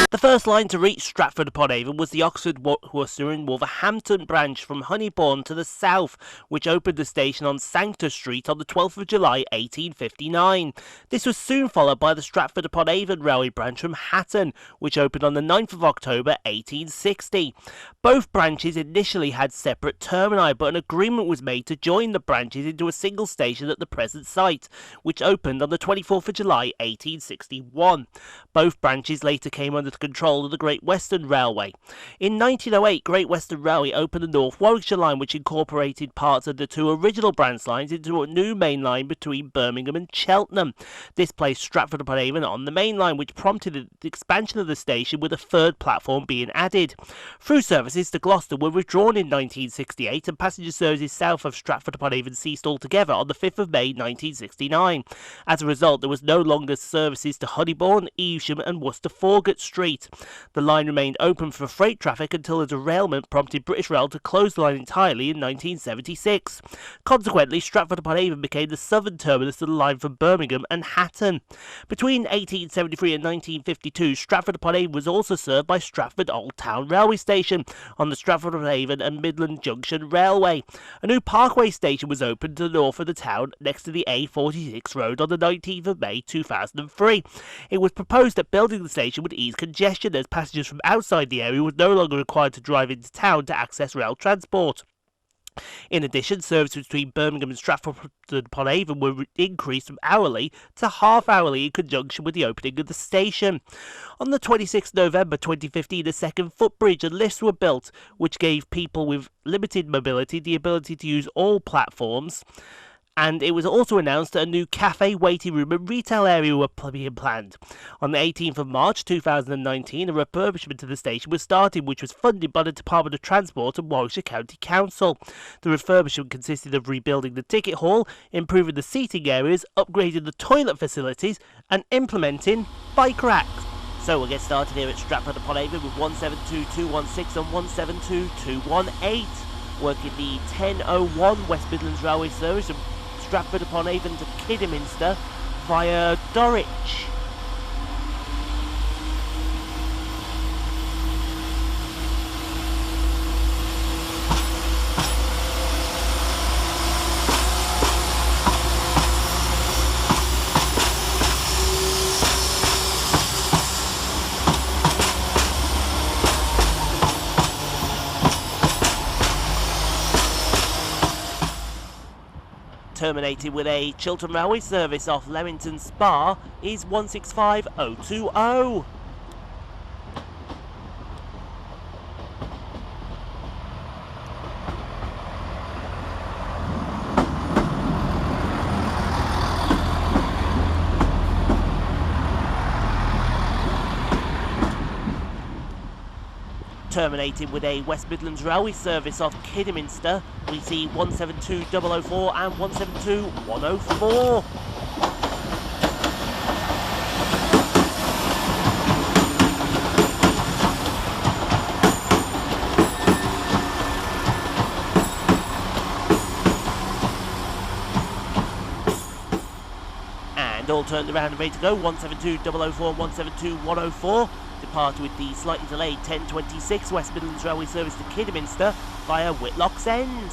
The first line to reach Stratford-upon-Avon was the Oxford, Worcester and Wolverhampton branch from Honeybourne to the south, which opened the station on Sanctus Street on the 12th of July 1859. This was soon followed by the Stratford-upon-Avon railway branch from Hatton, which opened on the 9th of October 1860. Both branches initially had separate termini, but an agreement was made to join the branches into a single station at the present site, which opened on the 24th of July 1861. Both branches later came under the control of the Great Western Railway. In 1908, Great Western Railway opened the North Warwickshire line, which incorporated parts of the two original branch lines into a new main line between Birmingham and Cheltenham. This placed Stratford-upon-Avon on the main line, which prompted the expansion of the station, with a third platform being added. Through services to Gloucester were withdrawn in 1968, and passenger services south of Stratford-upon-Avon ceased altogether on the 5th of May 1969. As a result, there was no longer services to Honeybourne, Evesham and Worcester Foregate Street. The line remained open for freight traffic until a derailment prompted British Rail to close the line entirely in 1976. Consequently, Stratford-upon-Avon became the southern terminus of the line from Birmingham and Hatton. Between 1873 and 1952, Stratford-upon-Avon was also served by Stratford Old Town Railway Station on the Stratford-upon-Avon and Midlands Junction Railway. A new Parkway station was opened to the north of the town next to the A46 road on the 19th of May 2003. It was proposed that building the station would ease congestion, as passengers from outside the area were no longer required to drive into town to access rail transport. In addition, services between Birmingham and Stratford-upon-Avon were increased from hourly to half-hourly in conjunction with the opening of the station. On the 26th November 2015, a second footbridge and lifts were built, which gave people with limited mobility the ability to use all platforms. And it was also announced that a new cafe, waiting room and retail area were being planned. On the 18th of March 2019, a refurbishment of the station was started, which was funded by the Department of Transport and Warwickshire County Council. The refurbishment consisted of rebuilding the ticket hall, improving the seating areas, upgrading the toilet facilities and implementing bike racks. So we'll get started here at Stratford-upon-Avon with 172216 and 172218, working the 10:01 West Midlands Railway service from Stratford-upon-Avon to Kidderminster via Dorwich. Terminated with a Chiltern Railway service off Leamington Spa is 165020. Terminated with a West Midlands Railway service off Kidderminster, we see 172004 and 172104. And all turned around and ready to go, 172004 and 172104. Departed with the slightly delayed 1026 West Midlands Railway service to Kidderminster via Whitlock's End.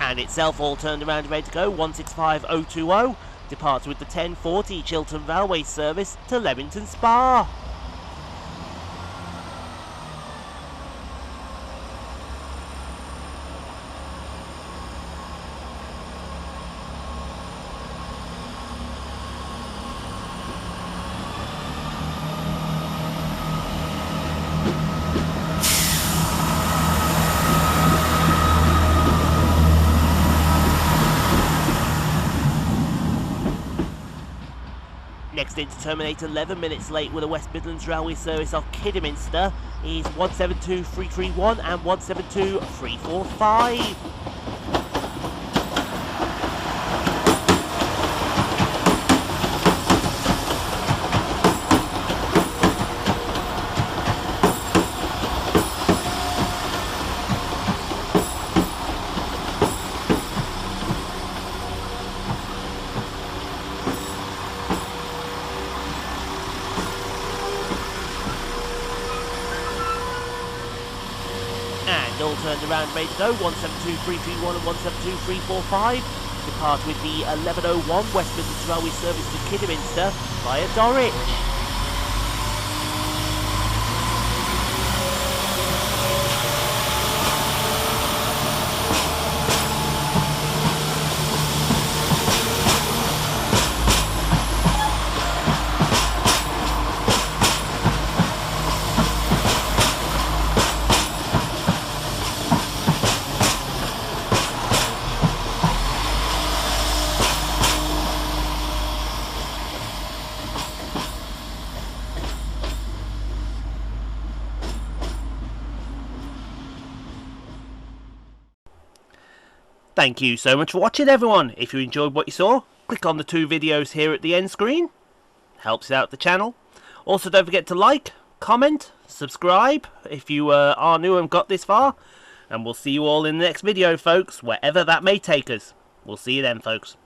And itself all turned around and ready to go, 165020, departs with the 1040 Chiltern Railway service to Leamington Spa. Next in to terminate 11 minutes late with a West Midlands Railway service off Kidderminster is 172331 and 172345. And all turned around, ready to go, 172331 and 172345. Depart with the 1101 West Midlands Railway service to Kidderminster via Dorwich. Thank you so much for watching, everyone. If you enjoyed what you saw, click on the 2 videos here at the end screen. Helps out the channel. Also, don't forget to like, comment, subscribe if you are new and got this far. And we'll see you all in the next video, folks, wherever that may take us. We'll see you then, folks.